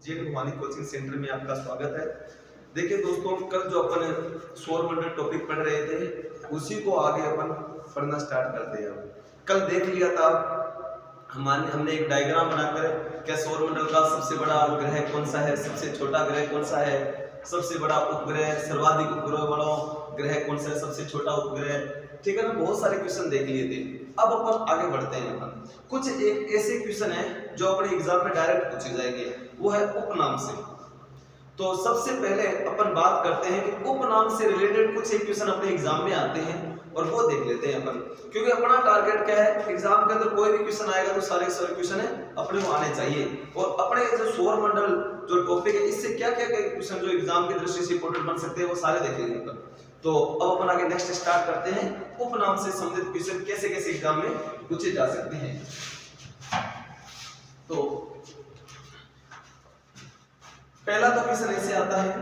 जे Bhavani coaching centre में आपका स्वागत है। देखिए दोस्तों, कल जो अपन सौरमंडल टॉपिक पढ़ रहे थे उसी को आगे अपन पढ़ना स्टार्ट करते हैं। कल देख लिया था हमने एक डायग्राम बनाकर क्या सौरमंडल का सबसे बड़ा ग्रह कौन सा है, सबसे छोटा ग्रह कौन सा है, सबसे बड़ा उपग्रह, सर्वाधिक उपग्रह वाला ग्रह कौन सा है, सबसे छोटा उपग्रह, ठीक है ना। बहुत सारे क्वेश्चन देख लिए थे। अब अपन आगे बढ़ते हैं। अपन कुछ एक ऐसे क्वेश्चन है जो अपने एग्जाम में डायरेक्ट पूछे जाएंगे, वो है उपनाम से। तो सबसे पहले अपन बात करते हैं कि उपनाम से रिलेटेड कुछ एक क्वेश्चन अपने एग्जाम में आते हैं और वो देख लेते हैं अपन, क्योंकि अपना टारगेट क्या है, एग्जाम के अंदर कोई भी क्वेश्चन आएगा तो सारे क्वेश्चन है अपने को आने चाहिए। और अपने जो सौरमंडल जो टॉपिक है इससे क्या क्या क्वेश्चन जो एग्जाम की दृष्टि से इंपॉर्टेंट बन सकते हैं वो सारे देख लेंगे अपन। तो अब अपन आगे नेक्स्ट स्टार्ट करते हैं। उपनाम से संबंधित क्वेश्चन कैसे कैसे एग्जाम में पूछे जा सकते हैं। तो पहला तो क्वेश्चन ऐसे आता है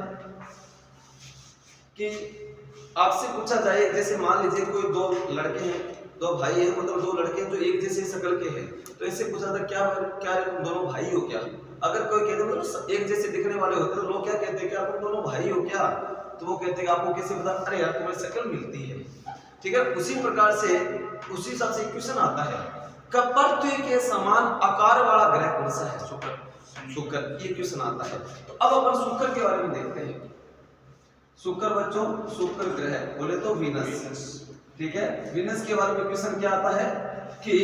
कि आपसे पूछा जाए, जैसे मान लीजिए कोई दो लड़के हैं, दो भाई हैं, मतलब दो लड़के जो एक जैसे शक्ल के हैं, तो ऐसे पूछा था क्या तुम दोनों भाई हो क्या। अगर कोई कहते मतलब एक जैसे दिखने वाले होते तो लोग क्या कहते हैं, क्या तुम दोनों भाई हो क्या, तो वो कहते हैं आपको कैसे पता, अरे यार तुम्हारी शक्ल मिलती है, ठीक है। उसी प्रकार से उसी हिसाब से क्वेश्चन आता है कि पृथ्वी के समान आकार वाला ग्रह कौन सा है, शुक्र, ये क्वेश्चन आता है। तो अब अपन शुक्र के बारे में देखते हैं। शुक्र बच्चों, शुक्र ग्रह बोले तो वीनस, ठीक है। वीनस के बारे में क्वेश्चन क्या आता है कि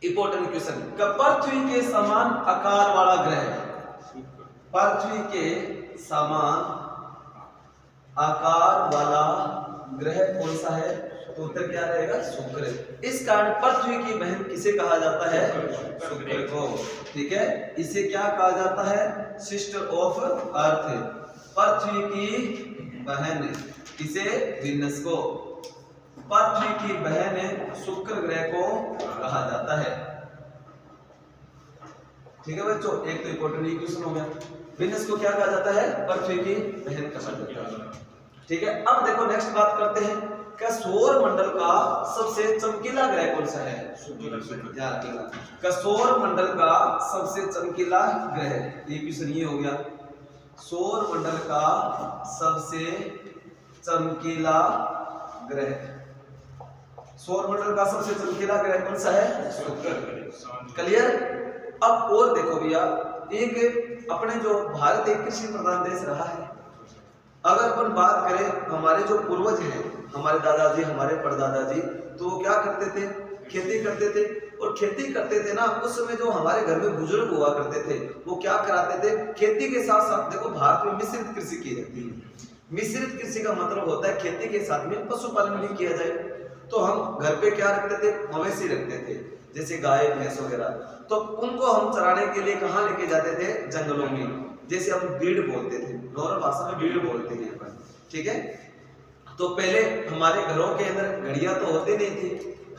इंपॉर्टेंट क्वेश्चन, पृथ्वी के समान आकार वाला ग्रह, पृथ्वी के समान आकार वाला ग्रह कौन सा है, तो उत्तर क्या रहेगा, शुक्र। इस कारण पृथ्वी की बहन किसे कहा जाता है, शुक्र को, ठीक है। इसे क्या कहा जाता है, सिस्टर ऑफ अर्थ, पृथ्वी की बहन, किसे, वीनस को, पृथ्वी की बहन शुक्र ग्रह को कहा जाता है, ठीक है बच्चों। एक तो इंपॉर्टेंट क्वेश्चन हो गया, वीनस को क्या कहा जाता है, पृथ्वी की बहन कहा जाता है, ठीक है। अब देखो नेक्स्ट बात करते हैं, क्या सौर मंडल का सबसे चमकीला ग्रह कौन सा है, क्या सौर मंडल का सबसे चमकीला ग्रह, ये क्वेश्चन ये हो गया, सौर मंडल का सबसे चमकीला ग्रह, सौर मंडल का सबसे चमकीला ग्रह कौन सा है, शुक्र, क्लियर। अब और देखो भैया, एक अपने जो भारत एक कृषि प्रधान देश रहा है, अगर अपन बात करें हमारे जो पूर्वज हैं, हमारे दादाजी, हमारे परदादाजी, तो वो क्या करते थे, खेती करते थे। और खेती करते थे ना, उस समय जो हमारे घर में बुजुर्ग हुआ करते थे वो क्या कराते थे, खेती के साथ साथ, देखो भारत में मिश्रित कृषि की जाती है। मिश्रित कृषि का मतलब होता है खेती के साथ में पशुपालन भी किया जाए। तो हम घर पे क्या रखते थे, मवेशी रखते थे, जैसे गाय भैंस वगैरह। तो उनको हम चराने के लिए कहाँ लेके जाते थे, जंगलों में, जैसे हम बीड़ बोलते थे, नॉर्मल भाषा में बीड़ बोलते हैं अपन, ठीक है। तो पहले हमारे घरों के अंदर घड़ियां तो होती नहीं थी,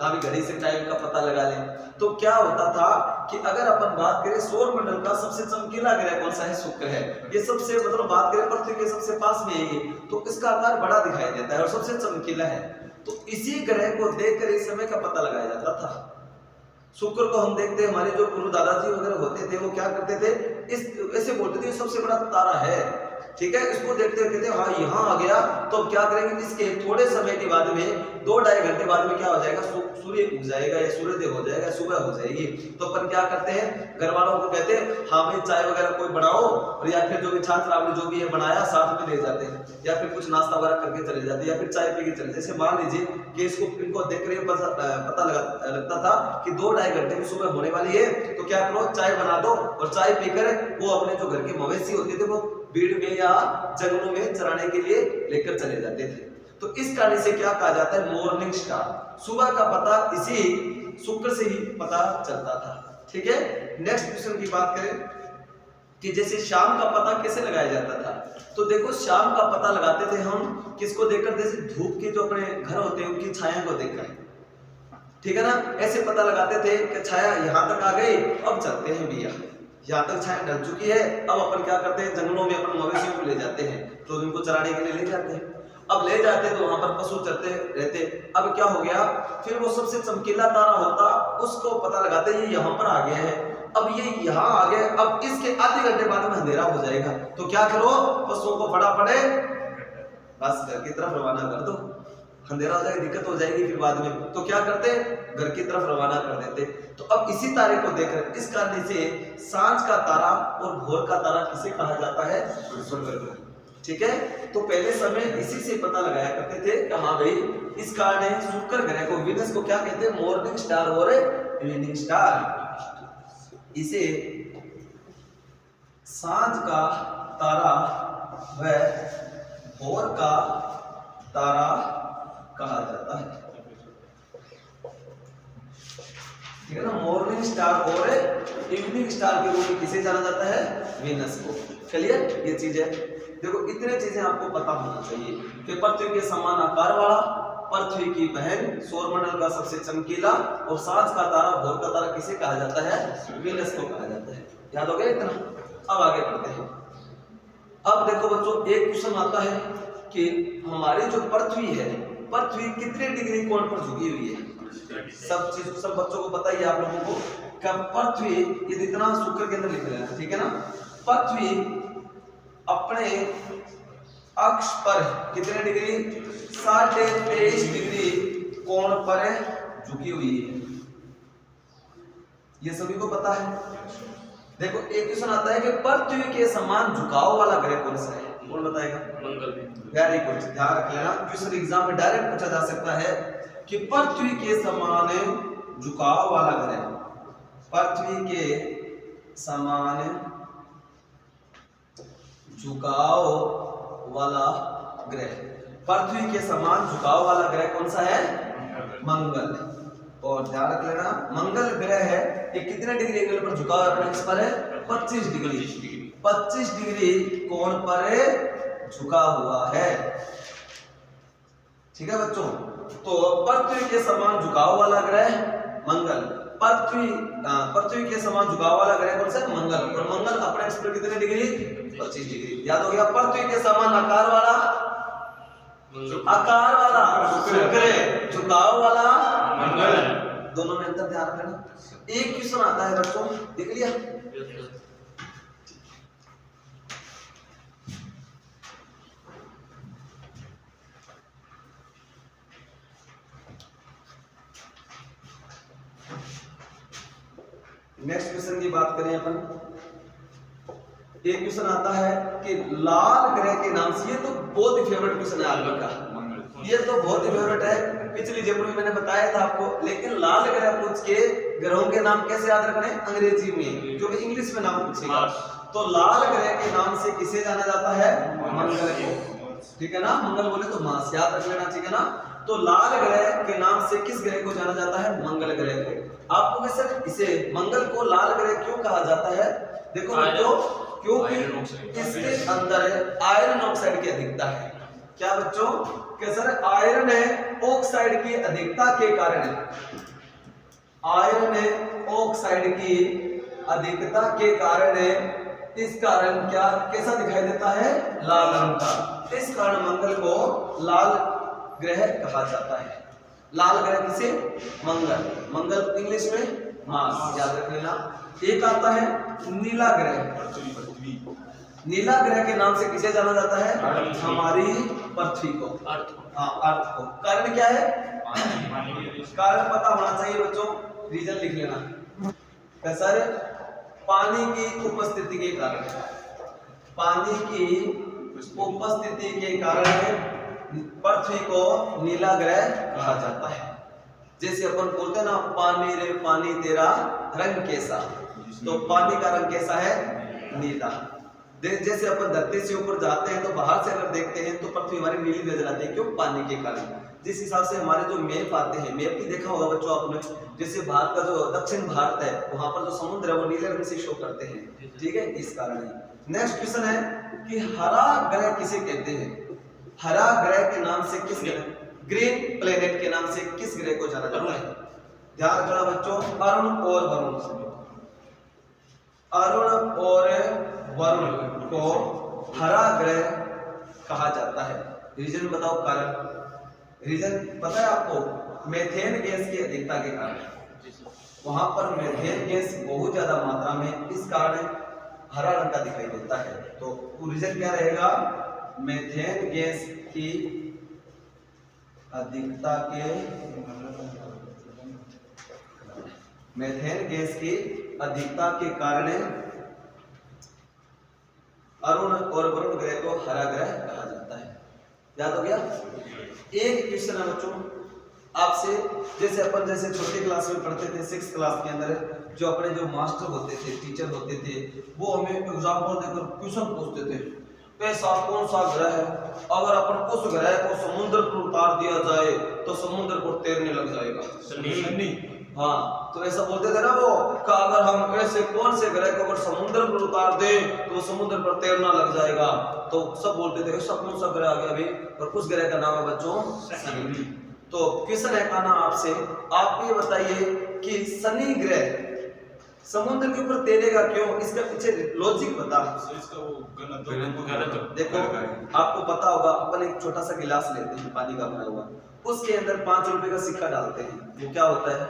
कभी घड़ी से टाइम का पता लगा लें। तो क्या होता था कि अगर अपन बात करें सौर मंडल का सबसे चमकीला ग्रह कौन सा है, शुक्र है। ये सबसे मतलब बात करें पृथ्वी के सबसे पास में है ये, तो इसका आकार बड़ा दिखाई देता है और सबसे चमकीला है। तो इसी ग्रह को देखकर इस समय का पता लगाया जाता था। शुक्र को हम देखते हैं, हमारे जो पूर्व दादाजी वगैरह होते थे वो क्या करते थे, इस ऐसे बोलते थे सबसे बड़ा तारा है, ठीक है। इसको देखते कहते हाँ यहाँ आ गया, तो अब क्या करेंगे, इसके थोड़े समय के बाद में 2-2.5 घंटे बाद में क्या हो जाएगा, सूर्य उग जाएगा या सूर्योदय हो जाएगा, सुबह हो जाएगी। तो अपन क्या करते हैं, घर वालों को कहते हैं हाँ भाई चाय वगैरह कोई बनाओ, और या फिर जो भी छात्र आपने जो भी है बनाया साथ में ले जाते हैं, या फिर कुछ नाश्ता वगैरह करके चले जाते हैं, या फिर चाय पी के चले। जैसे मान लीजिए कि इसको इनको देख कर पता लगता था कि 2-2.5 घंटे में सुबह होने वाली है, तो क्या करो, चाय बना दो और चाय पीकर वो अपने जो घर के मवेशी होते थे वो भीड़ में या जंगलों में चराने के लिए लेकर चले जाते थे। तो इस कारण से क्या कहा जाता है, मॉर्निंग स्टार, सुबह का पता इसी शुक्र से ही पता चलता था, ठीक है। नेक्स्ट क्वेश्चन की बात करें कि जैसे शाम का पता कैसे लगाया जाता था, तो देखो शाम का पता लगाते थे हम किसको देखकर, जैसे धूप के जो अपने घर होते हैं उनकी छाया को देखकर, ठीक है ना। ऐसे पता लगाते थे कि छाया यहाँ तक आ गई, अब चलते हैं भैया, यहाँ तक छाया ढल चुकी है, अब अपन क्या करते हैं, जंगलों में अपन मवेशियों को ले जाते हैं, तो उनको चराने के लिए ले जाते हैं। अब ले जाते तो वहां पर पशु चरते रहते। अब क्या हो गया, फिर वो सबसे चमकीला तारा होता उसको पता लगाते ये यहाँ पर आ गया है, अब ये यहाँ आ गए, अब इसके आधे घंटे बाद में अंधेरा हो जाएगा, तो क्या करो, पशुओं को फटाफट बस घर की तरफ रवाना कर दो, अंधेरा हो जाएगा, दिक्कत हो जाएगी फिर बाद में, तो क्या करते, घर की तरफ रवाना कर देते। तो अब इसी तारे को देखकर इस कारण से सांझ का तारा और भोर का तारा किसे कहा जाता है, ठीक है। तो पहले समय इसी से पता लगाया करते थे कि हाँ भाई इस कारण शुक्र ग्रह को, वीनस को क्या कहते हैं, मॉर्निंग स्टार और इवनिंग स्टार। इसे सांझ का तारा व भोर का तारा कहा जाता है, ठीक है ना। मॉर्निंग स्टार और इवनिंग स्टार के रूप में किसे जाना जाता है, वीनस को। क्लियर ये चीज है। देखो इतने चीजें आपको पता होना चाहिए कि पृथ्वी के समान आकार वाला, पृथ्वी की बहन, सौरमंडल का सबसे चमकीला और सांझ का तारा, भोर का तारा किसे कहा जाता है, वीनस को कहा जाता है। याद हो गया इतना। अब आगे बढ़ते हैं। अब देखो बच्चों एक क्वेश्चन आता है कि हमारी जो पृथ्वी है, पृथ्वी कितने डिग्री कोण पर झुकी हुई है, सब बच्चों को पता ही है आप लोगों को। कब पृथ्वी, ये इतना शुक्र के अंदर लिख रहे हैं, ठीक है ना। पृथ्वी अपने अक्ष पर कितने डिग्री, 23.5 डिग्री कोण पर झुकी हुई है, ये सभी को पता है। देखो एक क्वेश्चन आता है कि पृथ्वी के समान झुकाव वाला ग्रह कौन सा है, कौन बताएगा, मंगल। वेरी गुड, ध्यान रख लेना, क्वेश्चन एग्जाम में डायरेक्ट पूछा जा सकता है कि पृथ्वी के समान झुकाव वाला ग्रह, पृथ्वी के समान झुकाव वाला ग्रह, पृथ्वी के समान झुकाव वाला ग्रह कौन सा है, मंगल। और ध्यान रख लेना मंगल ग्रह है, ये कितने डिग्री एंगल पर झुका पर है, 25 डिग्री, 25 डिग्री कोण पर झुका हुआ है, ठीक है बच्चों। तो पृथ्वी के समान झुकाव वाला ग्रह मंगल, पृथ्वी के समान झुकाव वाला ग्रह कौन सा है, मंगल। और मंगल अपने एक्स पर कितने डिग्री, 25 डिग्री। याद हो गया। पृथ्वी के समान आकार वाला ग्रह, झुकाव वाला मंगल, दोनों में अंतर ध्यान रखना। एक क्वेश्चन आता है बच्चों, देख लिया, नेक्स्ट क्वेश्चन की बात करें अपन। एक क्वेश्चन आता है कि लाल ग्रह के नाम से, ये तो बहुत ही फेवरेट क्वेश्चन है आर्मी का, ये तो बहुत ही फेवरेट है, पिछली जब में मैंने बताया था आपको। लेकिन लाल ग्रह पूछ के ग्रहों के नाम कैसे याद रखने, अंग्रेजी में, जो कि इंग्लिश में नाम पूछेगा। तो लाल ग्रह के नाम से किसे जाना जाता है, मंगल को, ठीक है ना। मंगल बोले तो मास, याद रख लेना, ठीक है ना। तो लाल ग्रह के नाम से किस ग्रह को जाना जाता है, मंगल ग्रह को। आपको सर इसे मंगल को लाल ग्रह क्यों कहा जाता है, देखो बच्चों, क्योंकि इसके अंदर आयरन ऑक्साइड की अधिकता है। क्या बच्चों, कि सर आयरन ऑक्साइड की अधिकता के कारण, आयरन ऑक्साइड की अधिकता के कारण इसका रंग क्या, कैसा दिखाई देता है, लाल रंग का। इस कारण मंगल को लाल ग्रह कहा जाता है। लाल ग्रह किसे, मंगल, मंगल इंग्लिश में मार्स, याद रख लेना। एक आता है नीला ग्रह, नीला ग्रह के नाम से किसे जाना जाता है, हमारी पृथ्वी को, हाँ अर्थ को। कारण क्या है, कारण पता होना चाहिए बच्चों, रीजन लिख लेना। सर पानी की उपस्थिति के कारण, पानी की उपस्थिति के कारण पृथ्वी को नीला ग्रह कहा जाता है। जैसे अपन बोलते हैं ना, पानी रे पानी तेरा रंग कैसा, तो पानी का रंग कैसा है, नीला। जैसे अपन धरती से ऊपर जाते हैं तो बाहर से अगर देखते हैं तो पृथ्वी हमारी नीली नजर आती है, क्यों, पानी के कारण। जिस हिसाब से हमारे जो मैप आते हैं, मैप भी देखा होगा बच्चों आपने, जैसे भारत का जो दक्षिण भारत है, वहां पर जो समुद्र है वो नीले रंग से शो करते हैं, ठीक है, इस कारण। नेक्स्ट क्वेश्चन है कि हरा ग्रह किसे कहते हैं, हरा ग्रह के नाम से किस ग्रह, ग्रीन प्लेनेट के नाम से किस ग्रह को जाना जाता है। ध्यान रखना बच्चों, अरुण और वरुण, अरुण और वरुण को हरा ग्रह कहा जाता है। रीजन बताओ, कारण, रीजन पता है आपको, मेथेन गैस की अधिकता के कारण, वहां पर मीथेन गैस बहुत ज्यादा मात्रा में, इस कारण हरा रंग का दिखाई देता है। तो रीजन क्या रहेगा? मीथेन गैस की अधिकता के, मीथेन गैस की अधिकता के कारण अरुण और वरुण ग्रह को हरा ग्रह कहा जाता है। याद हो गया? एक क्वेश्चन है बच्चों आपसे, जैसे अपन जैसे छोटी क्लास में पढ़ते थे 6th क्लास के अंदर, जो अपने जो मास्टर होते थे, टीचर होते थे, वो हमें एग्जाम्पल देकर क्वेश्चन पूछते थे, ऐसा कौन सा ग्रह है अगर अपन उस ग्रह को समुद्र पर उतार दिया जाए तो समुद्र को तैरने लग जाएगा? शनि। हाँ, तो ऐसा बोलते थे ना वो, कि अगर हम ऐसे कौन से ग्रह को अगर समुद्र पर उतार दें तो समुद्र पर तैरना लग जाएगा। तो सब बोलते थे ऐसा कौन सा ग्रह आ गया अभी, और उस ग्रह का नाम है बच्चों शनि। तो क्वेश्चन है कहना आपसे, आप ये बताइए कि शनि ग्रह समुद्र के ऊपर तैरेगा क्यों? इसका पीछे लॉजिक बता। इसका वो गलत देखो आपको पता होगा, अपन एक छोटा सा गिलास लेते हैं पानी का भरा हुआ, उसके अंदर 5 रुपए का सिक्का डालते हैं, वो क्या होता है?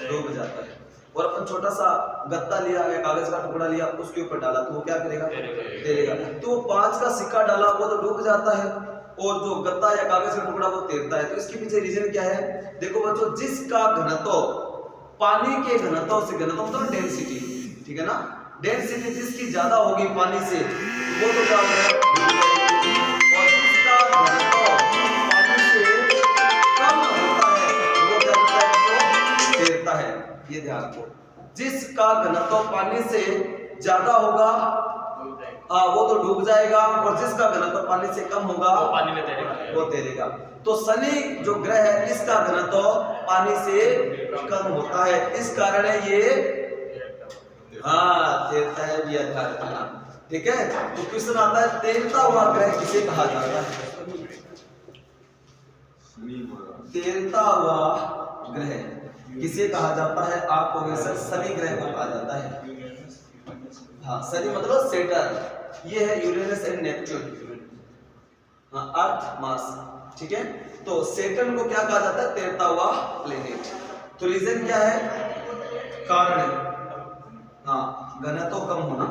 डूब जाता है। और अपन छोटा सा गत्ता लिया या कागज का टुकड़ा लिया, उसके ऊपर डाला तो वो क्या करेगा? तैरेगा। तो 5 का सिक्का डाला वो तो डूब जाता है, और जो गत्ता या कागज का टुकड़ा वो तैरता है। तो इसके पीछे रीजन क्या है? देखो बच्चों, जिसका घनत्व पानी के घनत्व से, घनत्व मतलब डेंसिटी, ठीक है ना, डेंसिटी जिसकी ज्यादा होगी पानी से वो तो क्या होगा? और जिसका घनत्व पानी से कम होता है वो क्या होता है? तो तैरता है। ये ध्यान रखो, जिसका घनत्व पानी से ज्यादा होगा वो तो डूब जाएगा, और जिसका घनत्व पानी से कम होगा वो पानी में तैरेगा, वो तैरेगा। तो शनि जो ग्रह है इसका घनत्व पानी से कम होता है, इस कारण ये तैरता है। भी ध्यान रखना, ठीक है। तो क्वेश्चन आता है, तैरता हुआ ग्रह किसे कहा जाता है? तैरता हुआ ग्रह किसे कहा जाता है? आपको सर शनि ग्रह को कहा जाता है। हाँ, शनि मतलब सेटर्न, ये है यूरेनस एंड नेपच्यून, हाँ, अर्थ मार्स, ठीक है। तो सेटर्न को क्या कहा जाता है? तैरता हुआ प्लेनेट। तो रीजन क्या है? कारण हाँ, घनत्व कम होना,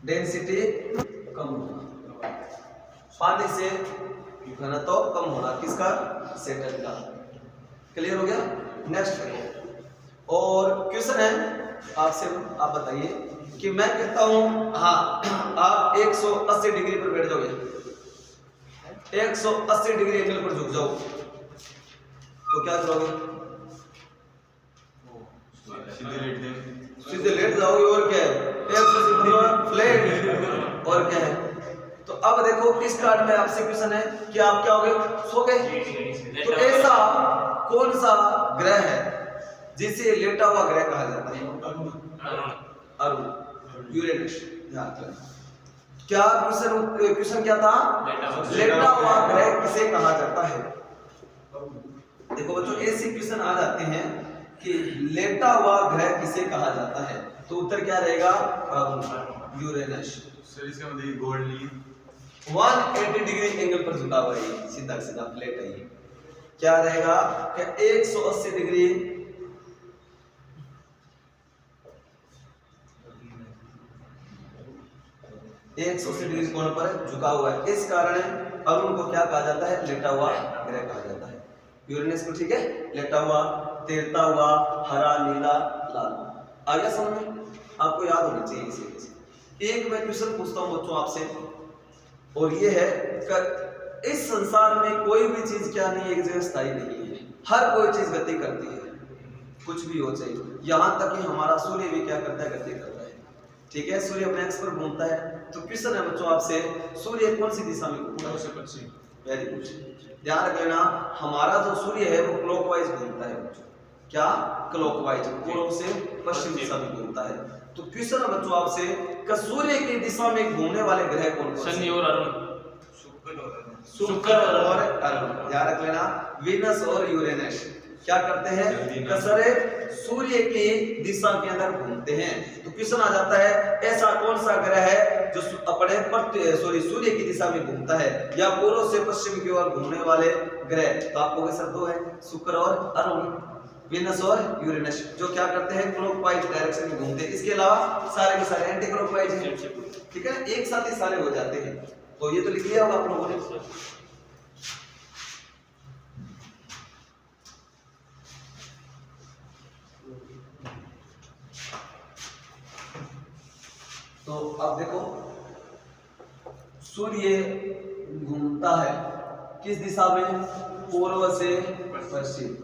डेंसिटी कम होना, पानी से घनत्व कम होना, किसका? सेटर्न का। क्लियर हो गया? नेक्स्ट और क्वेश्चन है आपसे, आप बताइए कि मैं कहता हूं हाँ, आप 180 डिग्री पर बैठ जाओगे, 180 डिग्री एंगल पर झुक जाओ, तो क्या करोगे? सीधे लेट जाओगे, और क्या है? 180 फ्लैट, और क्या है? तो अब देखो इस कार्ड में आपसे क्वेश्चन है कि आप क्या होगे? सो गए। तो ऐसा कौन सा ग्रह है जिसे लेटा हुआ ग्रह कहा जाता है? अरुण, यूरेनस। क्या क्वेश्चन क्या था? लेटा हुआ ग्रह किसे कहा जाता है? देखो बच्चों, ऐसे क्वेश्चन आ जाते हैं कि लेटा हुआ ग्रह किसे कहा जाता है, तो उत्तर क्या रहेगा? यूरेनस। सर इसका मतलब गोल्ड नहीं, 180 डिग्री एंगल पर झुका हुआ है, सीधा सीधा फ्लैट है। क्या रहेगा? क्या 180 डिग्री 180 डिग्री कोण पर झुका हुआ है, इस कारण अरुण को क्या कहा जाता है? लेटा हुआ ग्रह कहा जाता है। यूरेनस को, ठीक है, लेटा हुआ, तैरता हुआ, हरा, नीला, लाल। आ गया समझ में? आपको याद होना चाहिए इसी। एक मैं क्वेश्चन पूछता हूं बच्चों आपसे, और ये है कि इस संसार में कोई भी चीज क्या नहीं, एक जगह स्थायी नहीं है, हर कोई चीज गति करती है, कुछ भी हो चाहिए। यहां तक कि हमारा सूर्य भी क्या करता है? गति करता है, ठीक है। सूर्य अपने एक्स पर घूमता है। तो क्वेश्चन है बच्चों आपसे, सूर्य कौन सी दिशा में घूमता है? वेरी गुड, ध्यान रख लेना, हमारा जो सूर्य है वो क्लॉकवाइज घूमता है बच्चों। क्या? क्लॉकवाइज, पूर्व से पश्चिम दिशा में घूमता है। तो क्वेश्चन है बच्चों आपसे कि सूर्य की दिशा में घूमने वाले ग्रह कौन कौन? शनि और अरुण, शुक्र और अरुण। ध्यान रख लेना, वीनस और यूरेनस क्या करते हैं? कसरे सूर्य की दिशा के अंदर घूमते हैं। तो क्वेश्चन आ जाता है, ऐसा कौन सा ग्रह है जो अपने सूर्य की दिशा में घूमता है या पूर्व से पश्चिम की ओर घूमने वाले ग्रह? तो आपको सर दो है, शुक्र और अरुण। वीनस और यूरेनस जो क्या करते हैं क्लॉकवाइज डायरेक्शन में घूमते हैं। इसके अलावा सारे के सारे एंटी क्लॉकवाइज हैं, ठीक है, एक साथ ही सारे हो जाते हैं। तो ये तो लिख लिया होगा आप लोगों ने। तो अब देखो सूर्य घूमता है किस दिशा में, पूर्व से पश्चिम,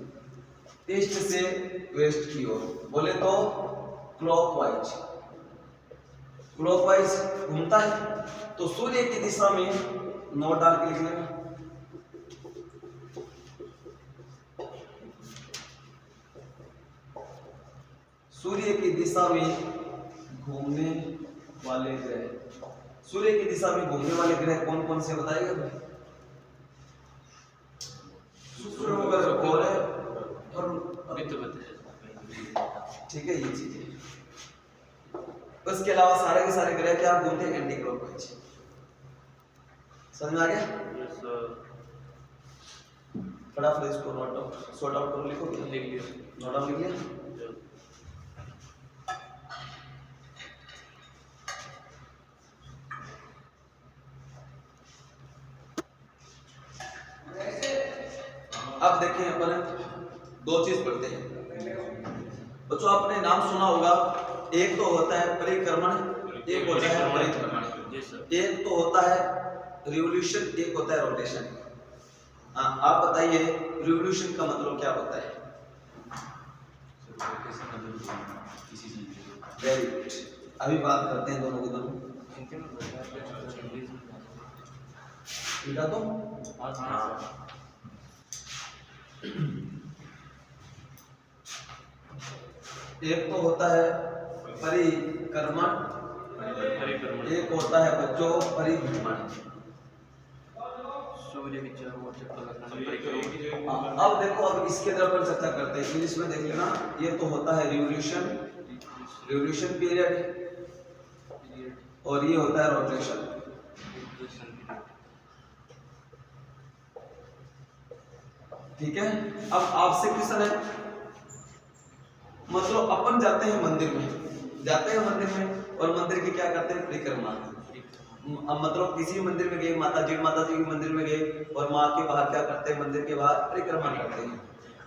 ईस्ट से वेस्ट की ओर, बोले तो क्लॉकवाइज, क्लॉकवाइज घूमता है। तो सूर्य की दिशा में नोट डाल के लिख लेना। सूर्य की दिशा में घूमने वाले ग्रह, सूर्य की दिशा में घूमने वाले ग्रह कौन कौन से बताएगा भाई? शुक्र और ठीक है, ये चीज है। उसके अलावा सारे के सारे ग्रह क्या घूमते हैं एंटी क्लॉकवाइज। समझ में आ गया? फटाफट इसको नोट आउट सॉर्ट आउट करो, लिखो, लिख लिया, नोट डाउन लिख लिया। अब देखें अपन दो चीज पढ़ते हैं बच्चों, आपने नाम सुना होगा, एक तो होता है परिक्रमण, एक होता है परिक्रमण, एक तो होता है रिवोल्यूशन, एक होता है रोटेशन। आप बताइए रिवोल्यूशन का मतलब क्या होता है? वेरी गुड, अभी बात करते हैं दोनों को दोनों। बेटा तो एक तो होता है परिक्रमण, एक होता है बच्चों परिभ्रमण। अब देखो, अब इसके तरफ पर चर्चा करते हैं, इंग्लिश में देख लेना। ये तो होता है रिवोल्यूशन, रिवोल्यूशन पीरियड, और ये होता है रोटेशन। ठीक है, अब आपसे क्वेश्चन है, मतलब अपन जाते हैं मंदिर में, जाते हैं मंदिर में और मंदिर की क्या करते हैं परिक्रमा। अब मतलब किसी मंदिर में गए, माता जी के मंदिर में गए और माँ के बाहर क्या करते हैं, मंदिर के बाहर परिक्रमा करते हैं।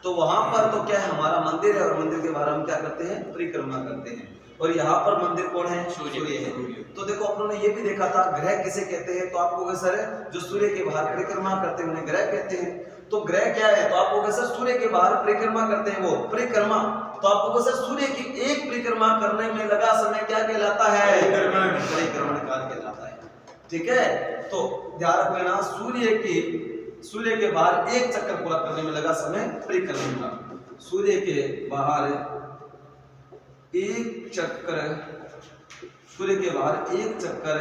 तो वहां पर तो क्या है, हमारा मंदिर है और मंदिर के बाहर हम क्या करते हैं, परिक्रमा करते हैं। और यहाँ पर मंदिर कौन है, सूर्य है। तो देखो अपन ने ये भी देखा था ग्रह किसे कहते हैं, तो आपको सर जो सूर्य के बाहर परिक्रमा करते हैं उन्हें ग्रह कहते हैं। तो ग्रह क्या है, तो आपको सर सूर्य के बाहर परिक्रमा करते हैं वो परिक्रमा। तो आपको सर सूर्य की एक परिक्रमा करने में लगा समय क्या कहलाता है, परिक्रमण काल कहलाता है। ठीक है, तो ध्यान रख लेना, सूर्य के बाहर एक चक्कर पूरा करने में लगा समय परिक्रमण का। सूर्य के बाहर एक चक्कर, सूर्य के बाहर एक चक्कर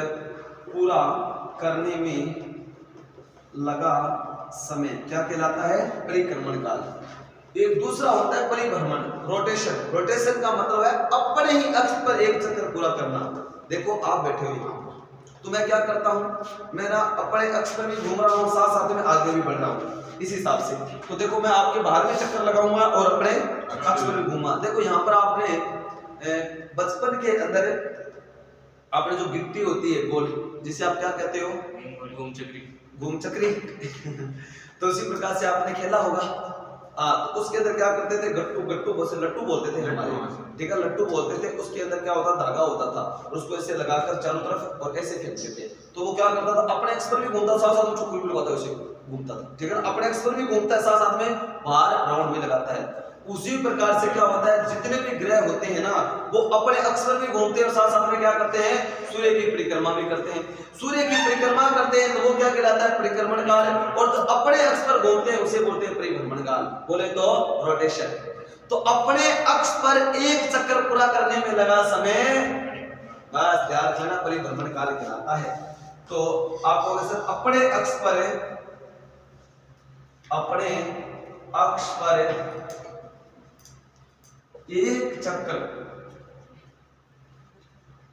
पूरा करने में लगा समय क्या कहलाता है, परिक्रमण काल। एक दूसरा होता है परिभ्रमण, रोटेशन। रोटेशन का मतलब है अपने ही अक्ष पर एक चक्कर पूरा करना। देखो आप बैठे हो यहाँ, तो मैं क्या करता हूँ, मेरा अपने अक्ष पर भी घूम रहा हूँ, साथ साथ में आगे भी बढ़ रहा हूँ इस हिसाब से। तो देखो मैं आपके बाहर में चक्कर लगाऊंगा और अपने अक्ष पर भी घूमा। देखो यहाँ पर आपने बचपन के अंदर आपने जो गिट्टी होती है गोल, जिसे आप क्या कहते हो, घूम चक्री तो उसी प्रकार से आपने खेला होगा। तो उसके अंदर क्या करते थे, गट्टू, गट्टू बोलते, लट्टू बोलते थे हमारे, ठीक है, लट्टू बोलते थे। उसके अंदर क्या होता, धागा होता था और उसको ऐसे लगाकर चारों तरफ और ऐसे फेंकते थे। तो वो क्या करता था, अपने एक्स पर भी घूमता, साथ साथ में चक्कर भी लगाता है, उसे घूमता था। ठीक है ना, अपने एक्स पर भी घूमता है, साथ साथ में बाहर राउंड भी लगाता है। उसी प्रकार से क्या होता है, जितने भी ग्रह होते हैं ना, वो अपने अक्ष पर भी घूमते हैं और साथ साथ में क्या करते हैं, सूर्य की परिक्रमा भी करते हैं। सूर्य की परिक्रमा करते हैं तो वो क्या कहलाता है, परिक्रमण काल। और जो अपने अक्ष पर घूमते हैं उसे बोलते हैं परिभ्रमण काल, बोले तो रोटेशन। तो अपने अक्ष पर एक चक्कर पूरा करने में लगा समय, बस ध्यान रखना, परिभ्रमण काल कहलाता है। तो आप बोले सर अपने अक्ष पर, अपने अक्ष पर एक चक्कर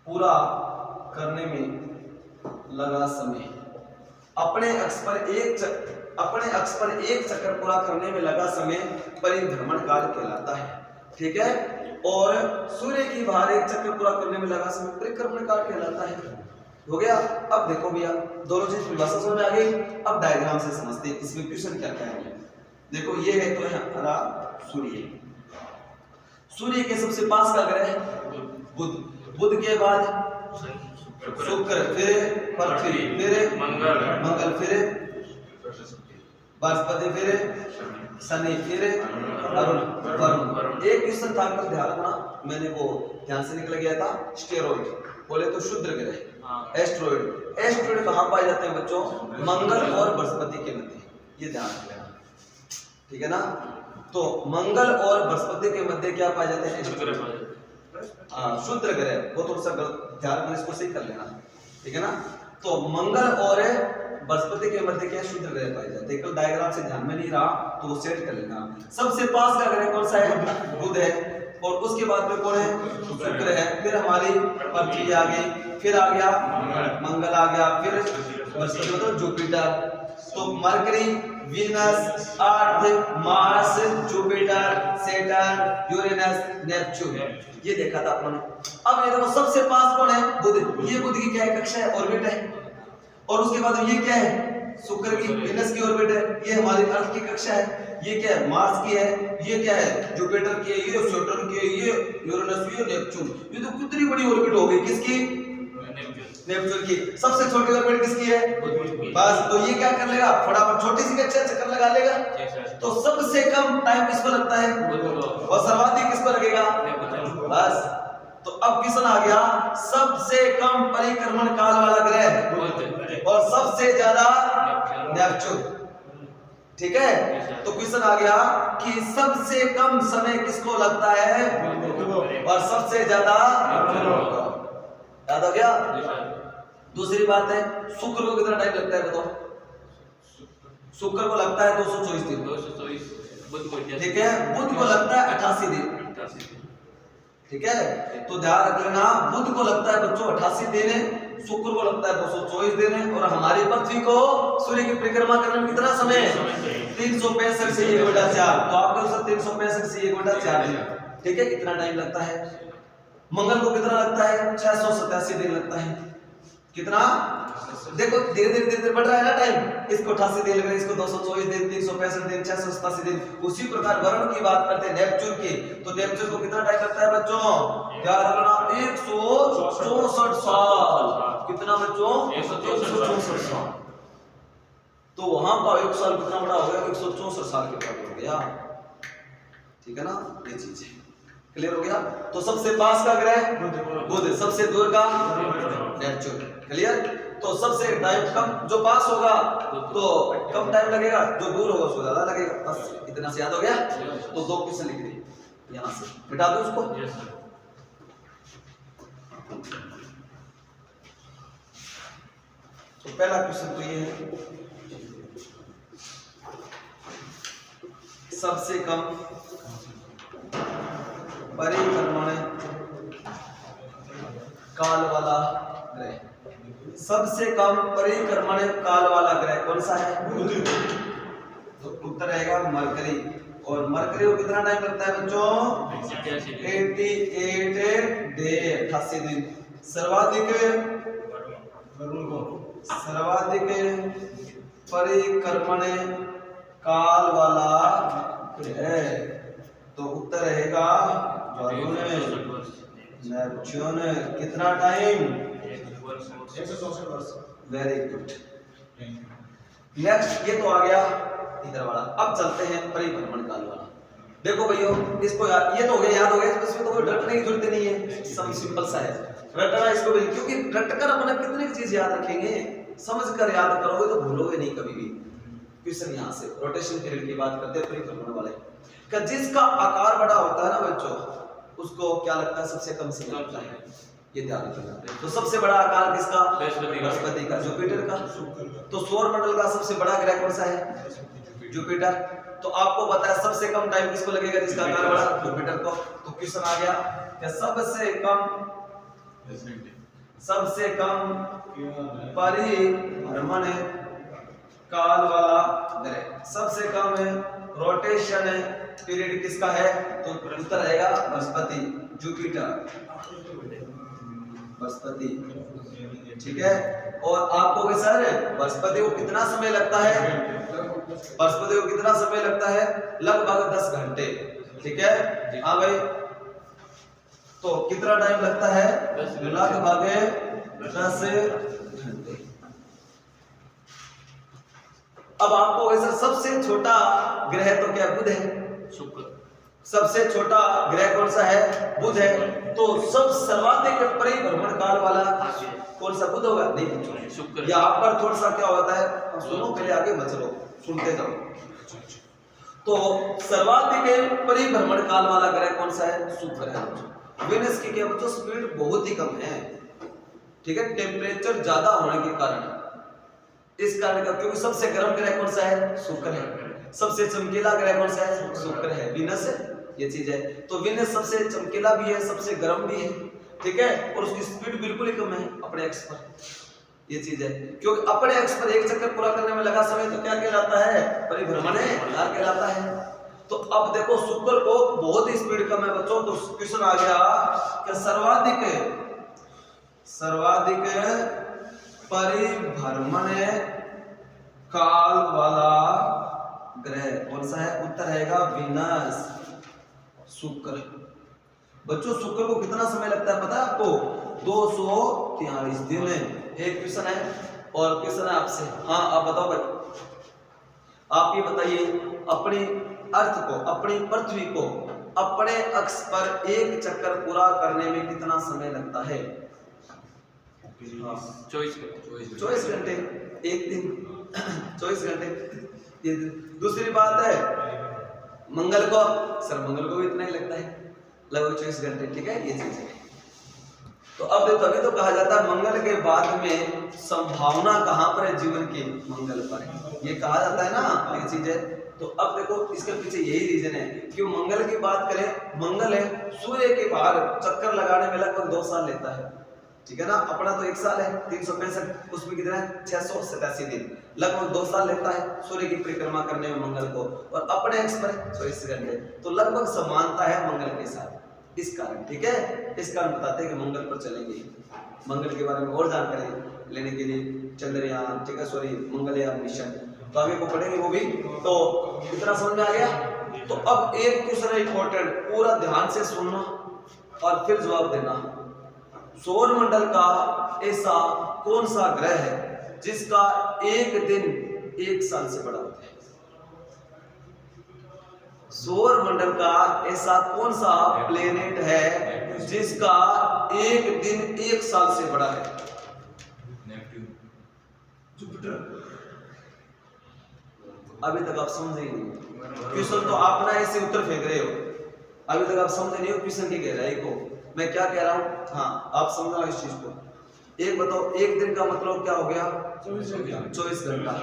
पूरा करने में लगा समय, अपने अक्ष पर एक अपने अक्ष पर एक चक्कर पूरा करने में लगा समय परिभ्रमण काल कहलाता है। ठीक है, और सूर्य की बाहर एक चक्कर पूरा करने में लगा समय परिक्रमण काल कहलाता है। हो गया। अब देखो भैया दोनों चीज परिभाषा समझ में आ गई। अब डायग्राम से समझते हैं इसमें क्वेश्चन क्या क्या है। देखो ये है तो है हमारा सूर्य, सूर्य के सबसे पास का ग्रह बुध, बुध के बाद शुक्र, फिर पृथ्वी, फिर मंगल, फिर बृहस्पति, फिर शनि, फिर अरुण, वरुण। एक क्वेश्चन था कल ध्यान रखना, मैंने वो ध्यान से निकल गया था। स्टेरॉइड बोले तो क्षुद्र ग्रह, एस्ट्रॉइड, एस्ट्रॉइड कहाँ पाए जाते हैं बच्चों? मंगल और बृहस्पति के मध्य, ये ध्यान रखना। ठीक है ना, तो मंगल और बृहस्पति के मध्य क्या पाए जाते हैं? क्षुद्र ग्रह। वो थोड़ा सा ध्यान रखना, इसको सही कर लेना। ठीक है ना, तो मंगल और बृहस्पति के मध्य क्या क्षुद्र ग्रह पाए जाते हैं। कल डायग्राम से ध्यान में नहीं रहा तो वो सेट कर लेना। सबसे पास का ग्रह कौन सा है? बुध है, और उसके बाद में कौन है? शुक्र है, फिर हमारी पृथ्वी आ गई, फिर आ गया मंगल आ गया, फिर बृहस्पति मतलब जुपिटर। तो Mercury, Venus, Earth, Mars, Jupiter, Saturn, Uranus, Neptune, ये देखा था अपने। अब ये देखो सबसे पास कौन है? बुध। ये बुध की क्या है? कक्षा है, ऑर्बिट है। और उसके बाद ये क्या है? शुक्र की, वीनस की ऑर्बिट है। ये हमारी अर्थ की कक्षा है। ये क्या है? मार्स की है। ये क्या है? जुपिटर की है, ये सैटर्न की है, ये यूरेनस, ये नेपच्यून। ये तो कितनी बड़ी ऑर्बिट हो गई। किसकी? नेपच्यून की। सबसे छोटी ऑर्बिट किसकी है? बस, तो ये क्या कर लेगा? फटाफट छोटी सी कक्षा चक्कर लगा लेगा। तो सबसे कम टाइम किसको लगता है? और सर्वाधिक किसको लगेगा? बस, तो अब क्वेश्चन आ गया, सबसे कम परिक्रमण काल वाला ग्रह और सबसे ज्यादा नेपच्यून। ठीक है, तो क्वेश्चन आ गया कि सबसे कम समय किसको लगता है और सबसे ज्यादा, याद हो गया? दूसरी बात है, शुक्र को कितना टाइम लगता है बताओ? शुक्र को लगता है 224 दिन। 224। ठीक है, बुध को लगता है 88 दिन। ठीक है, तो ध्यान रख लेना, बुध को लगता है बच्चों 88 दिन है, शुक्र को लगता है 224 दिन है, और हमारी पृथ्वी को सूर्य की परिक्रमा करने में कितना समय है? 365 से 1/4। तो आपके उत्तर 365 से 1/4 दिन। ठीक है, कितना टाइम लगता है? मंगल को कितना लगता है? 687 दिन लगता है। कितना? देखो धीरे धीरे बढ़ रहा है ना टाइम। इसको 88 दिन लग रहे हैं, इसको 224 दिन, 365 दिन, 687 दिन। उसी प्रकार वरुण की बात करते हैं, नेपच्यून की, तो नेपच्यून को कितना टाइम लगता है बच्चों? याद रखना 164 साल। कितना बच्चों? 164 साल। तो वहां का 1 साल कितना बड़ा हो गया? 164 साल के बराबर हो गया। ठीक है ना, ये चीज है। क्लियर हो गया? तो सबसे पास का ग्रह बुध, सबसे दूर का नेपच्यून। क्लियर? तो सबसे टाइम कम जो पास होगा तो कम टाइम लगेगा, जो दूर होगा उसको ज्यादा लगेगा। बस इतना से याद हो गया? तो 2 क्वेश्चन लिख दिए, यहां से मिटा दो उसको। तो पहला क्वेश्चन तो ये है, सबसे कम परिक्रमण काल वाला ग्रह, सबसे कम परिक्रमण काल वाला ग्रह कौन सा है? तो उत्तर रहेगा मरकरी। और मरकरी को कितना टाइम लगता है बच्चों? 88 डे, 88 दिन। सर्वाधिक परिक्रमण काल वाला ग्रह, तो उत्तर रहेगा वरुण, नेपच्यून। कितना टाइम? 164 वर्ष। Very good. नेक्स्ट, ये तो आ गया इधर वाला। अब चलते हैं परिभ्रमण काल वाला। देखो भैया, इसको ये तो हो गया, याद हो गया, इसमें तो कोई रटने की जरूरत नहीं है, सिंपल सा है रटना इसको भी, क्योंकि रटकर अपना कितनी चीज याद रखेंगे, समझकर याद करोगे तो भूलोगे नहीं कभी भी। क्वेश्चन यहाँ से रोटेशन पीरियड की बात करते हैं परिभ्रमण वाले का। जिसका आकार बड़ा होता है ना बच्चों, उसको क्या लगता है? सबसे कम समय लगता है। ये ध्यान रखना। तो सबसे बड़ा आकार किसका? बृहस्पति का, जुपिटर का। तो सौर मंडल का सबसे बड़ा ग्रह कौन सा है? जुपिटर। तो आपको पता है सबसे कम टाइम किसको लगेगा जिसका आकार बड़ा? जुपिटर को। तो क्वेश्चन आ गया कि सबसे कम परिभ्रमण काल वाला ग्रह, सबसे कम है रोटेशन है पीरियड किसका है, तो उत्तर रहेगा बृहस्पति, जुपिटर, बृहस्पति। ठीक है, और आपको के सर बृहस्पति को कितना समय लगता है, बृहस्पति को कितना समय लगता है, लगभग 10 घंटे। ठीक है, हाँ भाई, तो कितना टाइम लगता है, लगभग 10 घंटे। अब आपको वैसे सबसे छोटा ग्रह तो क्या बुध है, शुक्र। सबसे सबसे छोटा ग्रह कौन सा है, बुध है। तो सब सर्वाधिक परिभ्रमण काल वाला कौन सा, बुध होगा, नहीं शुक्र। यहाँ पर थोड़ा सा क्या होता है, सुनो पहले आगे मत चलो, सुनते जाओ। तो सर्वाधिक परिभ्रमण काल वाला ग्रह कौन सा है, शुक्र है। वेनस की क्या बच्चों स्पीड बहुत ही कम है। ठीक है, टेम्परेचर ज्यादा होने के कारण, इस कारण का, क्योंकि सबसे गर्म ग्रह कौन सा है, शुक्र है। सबसे चमकीला ग्रह कौन सा है, शुक्र है, वीनस है, ये चीज है। तो वीनस सबसे चमकीला भी है, सबसे गर्म भी है। ठीक है, और उसकी स्पीड बिल्कुल ही कम है अपने एक्स पर, ये चीज है। क्योंकि अपने एक्स पर एक चक्कर पूरा करने में लगा समय तो क्या कहलाता है, परिभ्रमण कहलाता है। तो अब देखो शुक्र को बहुत ही स्पीड कम है बच्चों। तो क्वेश्चन आ गया कि सर्वाधिक परिभ्रमण काल वाला ग्रह कौन सा है, उत्तर रहेगा वीनस, शुक्र। बच्चों शुक्र को कितना समय लगता है पता है आपको, 243 दिन। एक क्वेश्चन है और क्वेश्चन है आपसे, हाँ आप बताओ भाई, आप ये बताइए अपनी अर्थ को, अपनी पृथ्वी को अपने अक्ष पर एक चक्कर पूरा करने में कितना समय लगता है, 24 घंटे, एक दिन 24 घंटे। ये दूसरी बात है मंगल को, सर मंगल को भी इतना ही लगता है, लगभग 24 घंटे। ठीक है, ये चीज है। तो अब तभी तो कहा जाता है मंगल के बाद में संभावना कहां पर है, जीवन की, मंगल पर है, ये कहा जाता है ना, ये चीज है। तो अब देखो इसके पीछे यही रीजन है कि मंगल की बात करें, मंगल है सूर्य के बाहर चक्कर लगाने में लगभग 2 साल लेता है। ठीक है ना, अपना तो 1 साल है 365, उसमें कितना है 687 दिन, लगभग 2 साल लेता है सूर्य की परिक्रमा करने में मंगल को, और अपने एक्स पर 24 घंटे। तो लगभग समानता है मंगल के साथ, इस कारण। ठीक है, इस कारण बताते हैं कि मंगल पर चलेंगे। मंगल के बारे में और जानकारी लेने के लिए चंद्रयान, ठीक है, सॉरी मंगलयान मिशन, तो आगे को पढ़ेंगे वो भी। तो इतना समझ में आ गया। तो अब एक क्वेश्चन है इंपॉर्टेंट, पूरा ध्यान से सुनना और फिर जवाब देना। सौर मंडल का ऐसा कौन सा ग्रह है जिसका एक दिन 1 साल से बड़ा होता है? सौर मंडल का ऐसा कौन सा प्लेनेट है जिसका एक दिन 1 साल से बड़ा है? जुपिटर। अभी तक आप समझे ही नहीं क्वेश्चन, तो आप ना ऐसे उत्तर फेंक रहे हो, अभी तक आप समझे नहीं हो क्वेश्चन की गहराई को, मैं क्या कह रहा हूँ। हाँ आप समझना इस चीज को। एक बताओ, एक दिन का मतलब क्या हो गया, 24 घंटा।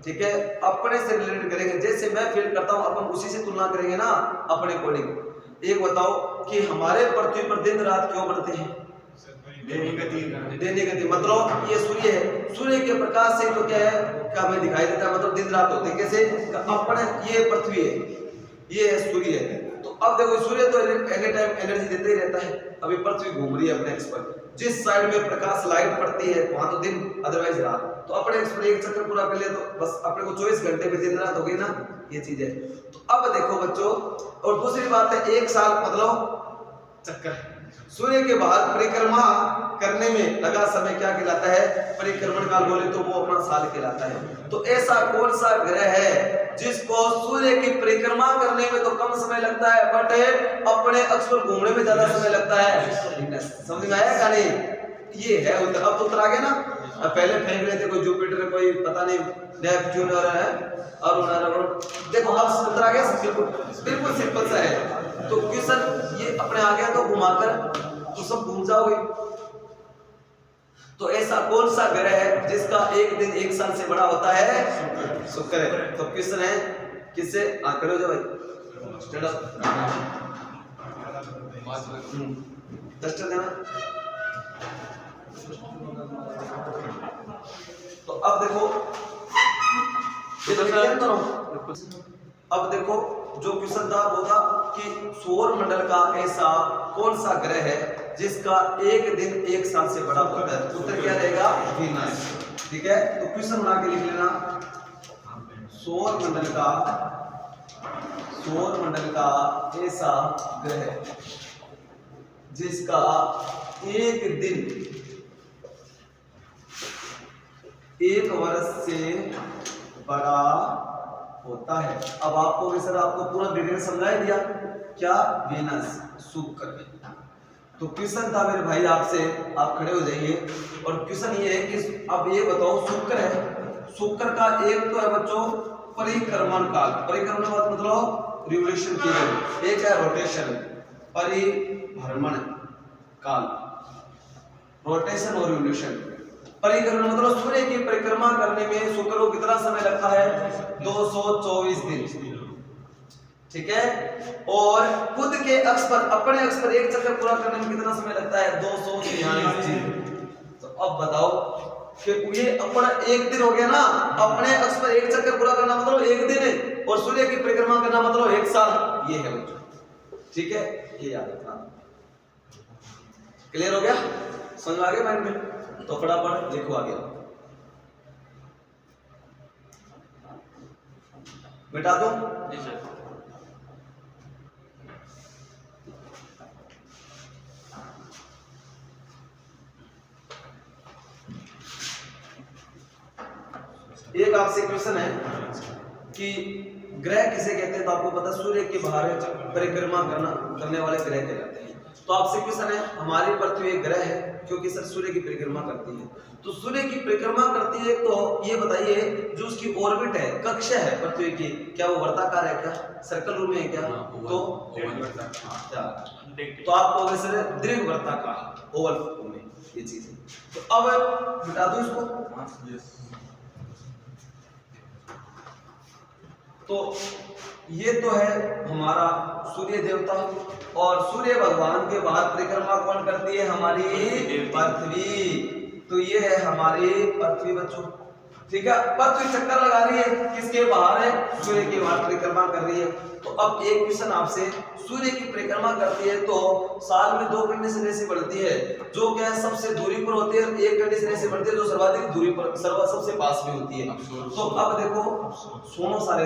ठीक है, अपने से रिलेटेड करेंगे, जैसे मैं फील करता हूँ अपन उसी से तुलना करेंगे ना अपने अकॉर्डिंग। एक बताओ कि हमारे पृथ्वी पर दिन रात क्यों बढ़ते हैं? दैनिक गति, मतलब ये सूर्य है, सूर्य के प्रकाश से तो क्या है, क्या हमें दिखाई देता है, मतलब दिन रात होते हैं। कैसे? अपने ये पृथ्वी है, ये है सूर्य है। तो अब देखो सूर्य तो एनी टाइम एनर्जी देते ही रहता है। अभी पृथ्वी घूम रही है अपने एक्स पर, जिस साइड में प्रकाश लाइट पड़ती है वहां तो दिन, अदरवाइज रात। तो अपने एक्स पर एक चक्कर पूरा कर लिया तो बस अपने को 24 घंटे में दिन रात हो गई ना, ये चीज है। तो अब देखो बच्चों, और दूसरी बात है 1 साल मतलब चक्कर, सूर्य के बाहर परिक्रमा करने में लगा समय क्या कहलाता है? परिक्रमण काल बोले तो वो अपना साल कहलाता है। तो ऐसा कौन सा ग्रह है जिसको सूर्य की परिक्रमा करने में तो कम समय लगता है बट अपने अक्ष पर घूमने में ज्यादा समय लगता है? समझ में आया क्या नहीं? ये है उत्तर। अब तो उत्तर आ गया ना। पहले फेंक रहे थे कोई जुपिटर, कोई पता नहीं नेपच्यून और देखो अब उत्तर आ गया। बिल्कुल सिंपल सा है। तो क्वेश्चन ये अपने आ गया तो घुमाकर तो सब घूम जाओगे। तो ऐसा कौन सा ग्रह है जिसका एक दिन 1 साल से बड़ा होता है? शुक्र है। तो क्वेश्चन है किससे आंकड़े हो जाओ भाई, स्टैंड अप डस्टर देना। तो अब देखो अब देखो जो क्वेश्चन था वो था कि सौर मंडल का ऐसा कौन सा ग्रह है जिसका एक दिन एक साल से बड़ा होता है। उत्तर क्या रहेगा? वीनस। ठीक है, तो क्वेश्चन बना के लिख लेना। सौर मंडल का ऐसा ग्रह जिसका एक दिन एक वर्ष से बड़ा होता है। अब आपको सर आपको पूरा डिटेल समझाई दिया क्या? वीनस, शुक्र। तो क्वेश्चन था मेरे भाई आपसे, आप खड़े हो जाइए और क्वेश्चन ये है कि अब ये बताओ शुक्र है, शुक्र का एक तो है बच्चों परिक्रमण काल, परिक्रमण का मतलब रिवोल्यूशन पीरियड, एक है रोटेशन, परिभ्रमण काल, रोटेशन और रिवोल्यूशन। परिक्रमण मतलब सूर्य की परिक्रमा करने में शुक्र को कितना समय लगता है? 224 दिन। ठीक है, और खुद के अक्ष पर, अपने अक्ष पर एक चक्कर पूरा करने में कितना समय लगता है? 243 दिन। तो अब बताओ कि ये अपना एक दिन हो गया ना, अपने अक्ष पर एक चक्कर पूरा करना मतलब एक दिन है, और सूर्य की परिक्रमा करना मतलब एक साल। ये है बच्चों, ठीक है, ये याद रखना। क्लियर हो गया? समझ आ गया माइंड में? तो फटाफट देखो आगे, मिटा दो। जी सर। एक आपसे क्वेश्चन है कि ग्रह किसे कहते हैं? तो आपको पता सूर्य के बाहर परिक्रमा करने वाले ग्रह कहलाते हैं। तो आपसे क्वेश्चन है, हमारी पृथ्वी एक ग्रह है क्योंकि सर सूर्य की परिक्रमा करती है। तो सूर्य की परिक्रमा करती है, तो ये बताइए जो उसकी ऑर्बिट है, कक्षा है पृथ्वी की, क्या वो वर्ताकार है? क्या सर्कल रूप में है? क्या तो आपको सर दीर्घ वर्ताकार, ओवल में ये चीज है। तो अब मिटा दो इसको। तो ये तो है हमारा सूर्य देवता, और सूर्य भगवान के बाद परिक्रमा कौन करती है? हमारी पृथ्वी। तो ये है हमारी पृथ्वी बच्चों। ठीक है, पृथ्वी चक्कर लगा रही है, किसके बाहर है? सूर्य के बाहर परिक्रमा कर रही है। तो अब एक क्वेश्चन आपसे, सूर्य की परिक्रमा करती है तो साल में दो कंडीशन ऐसी बढ़ती है, जो क्या है सबसे दूरी पर होती है, और एक कंडीशन ऐसी बढ़ती है जो सर्वाधिक दूरी पर, सबसे पास में होती है। तो अब देखो सुनो सारे।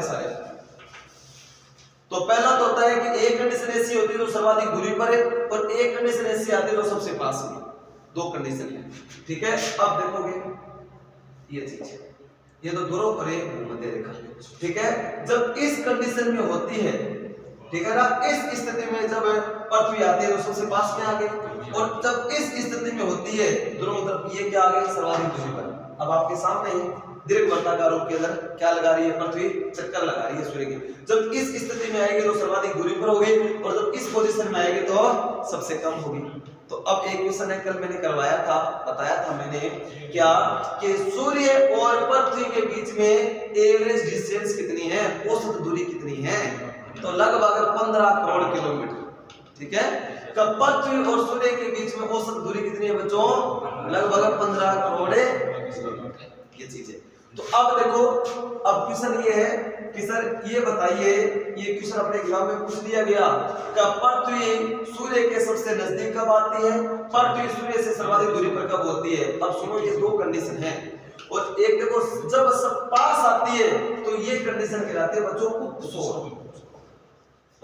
तो पहला तो होता है कि एक कंडीशन ऐसी होती है जो सर्वाधिक दूरी पर है, और एक कंडीशन ऐसी आती है जो सबसे पास में। दो कंडीशन है, ठीक है। अब देखोगे ये चीज, ये तो ध्रुव और ये भूमध्य रेखा, ठीक है। जब इस कंडीशन में होती है, ठीक है ना, इस स्थिति में जब पृथ्वी आती है तो सबसे पास में आ गई, और जब इस स्थिति में होती है दोनों तरफ, ये क्या आ गई? सर्वाधिक दूरी पर। अब आपके सामने ही दीर्घ वर्ताकार रूप के अंदर क्या लगा रही है? पृथ्वी चक्कर लगा रही है सूर्य की। जब इस स्थिति में आएगी तो सर्वाधिक दूरी पर होगी, और जब इस पोजीशन में आएगी तो सबसे कम होगी। तो अब एक क्वेश्चन है, कल मैंने करवाया था, बताया था मैंने क्या कि सूर्य और पृथ्वी के बीच में एवरेज डिस्टेंस कितनी है, औसत दूरी कितनी है? तो लगभग 15 करोड़ किलोमीटर, ठीक है। कब पृथ्वी और सूर्य के बीच में औसत दूरी कितनी है बच्चों? लगभग 15 करोड़ किलोमीटर, ये चीज है। तो अब देखो, अब क्वेश्चन ये है कि सर ये बताइए, ये क्वेश्चन अपने एग्जाम में पूछ लिया गया, कब पृथ्वी सूर्य के सबसे नजदीक कब आती है, पृथ्वी सूर्य से सर्वाधिक दूरी पर कब होती है? अब सुनो, ये दो कंडीशन है, और एक देखो जब सब पास आती है तो ये कंडीशन कहलाती है बच्चों उपसौर,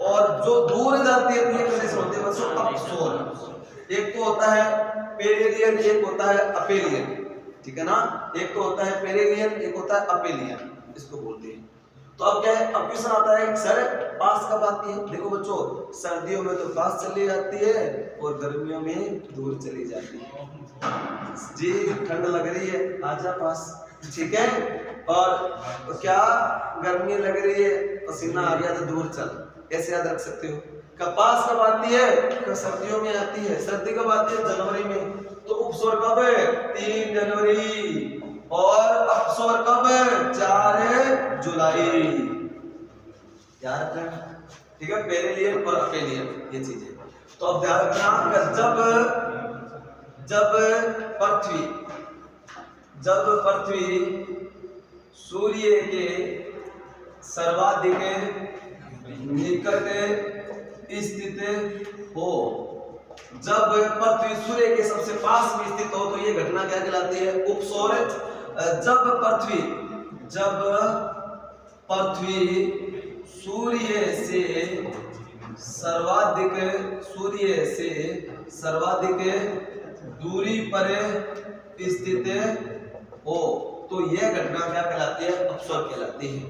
और जो दूर जाती है तो ये कंडीशन होती है बच्चों अपसौर। एक तो होता है पेरिलियन, एक होता है अपेलियन, ठीक है ना। एक तो होता है पेरिलियन, एक होता है अपेलियन, इसको बोलते हैं। तो अब क्या है, अब क्वेश्चन आता है सर पास कब आती है? देखो बच्चों, सर्दियों में तो पास चली जाती है और गर्मियों में दूर चली जाती है। जी ठंड लग रही है, आजा पास, ठीक है। और क्या गर्मी लग रही है, पसीना आ गया तो दूर चल, ऐसे याद रख सकते हो। कपास कब आती है? सर्दियों में आती है। सर्दी कब आती है? जनवरी में। तो उपसौर कब है? 3 जनवरी, और अपसौर कब? 4 जुलाई। ध्यान रखना, ठीक है। पेरिलियन और अपेलियन, ये चीज है। तो अब ध्यान रखना, जब पृथ्वी सूर्य के सर्वाधिक निकट स्थित हो। जब पृथ्वी सूर्य के सबसे पास में स्थित हो तो ये घटना क्या कहलाती है? उपसौर। जब पृथ्वी सूर्य से सर्वाधिक दूरी पर स्थित हो तो यह घटना क्या कहलाती है? अपसौर कहलाती है।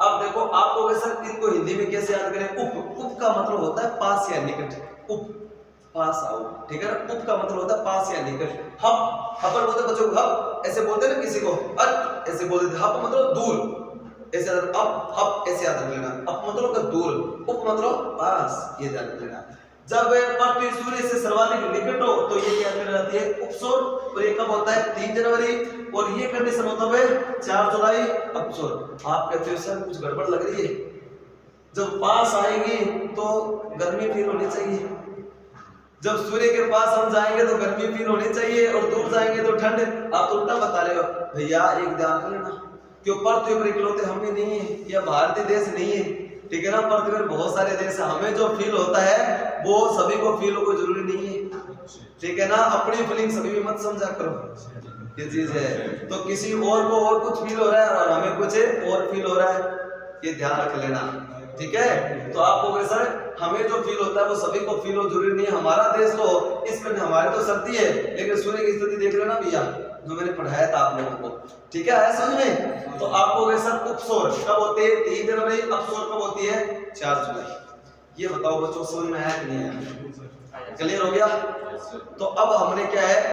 अब देखो आपको सर इनको हिंदी में कैसे याद करें? उप का मतलब होता है पास या निकट। उप पास आओ, ठीक है ना? उप का मतलब होता है पास या निकट। हप बोलते बच्चों, हप ऐसे बोलते ना किसी को, अट ऐसे बोलते। हप मतलब दूर, ऐसे अप हप ऐसे याद रख लेना। अप मतलब दूर, उप मतलब पास, ये याद रख लेना। जब पृथ्वी सूर्य से सर्वाधिक निकट हो तो ये क्या कहलाती है? उपसौर। और ये कब होता है? 3 जनवरी। और ये कंडीशन होता है 4 जुलाई अपसौर। आप कहते हो सर कुछ गड़बड़ लग रही है, जब पास आएगी तो गर्मी फील होनी चाहिए, जब सूर्य के पास हम जाएंगे तो गर्मी फील होनी चाहिए, और दूर जाएंगे तो ठंड। आप तो उल्टा बता रहे हो भैया। एक ध्यान कर लेना, क्यों पृथ्वी पर इकलौते हम ही नहीं है, या भारतीय देश नहीं है, ठीक है ना? पृथ्वी पर बहुत सारे देश है। हमें जो फील होता है वो सभी को फील हो, कोई जरूरी नहीं है, ठीक है ना? अपनी फीलिंग सभी में मत समझा करो, ये चीज है। तो किसी और को और कुछ फील हो रहा है और हमें कुछ और फील हो रहा है, ये ध्यान रख लेना, ठीक है? तो आपको सर हमें जो फील होता है वो सभी को फील हो, जरूरी नहीं है। हमारा देश तो इसमें हमारी तो सर्दी है, लेकिन सूर्य की स्थिति देख लेना भैया, जो मैंने पढ़ाया था आप लोगों को, ठीक है? आया समझ में? तो आपको सर उपसौर कब होते हैं? 3 जनवरी। अपसौर कब होती है? 4 जुलाई। ये बताओ बच्चों, समझ में आया कि नहीं आया? क्लियर हो गया? तो अब हमने क्या है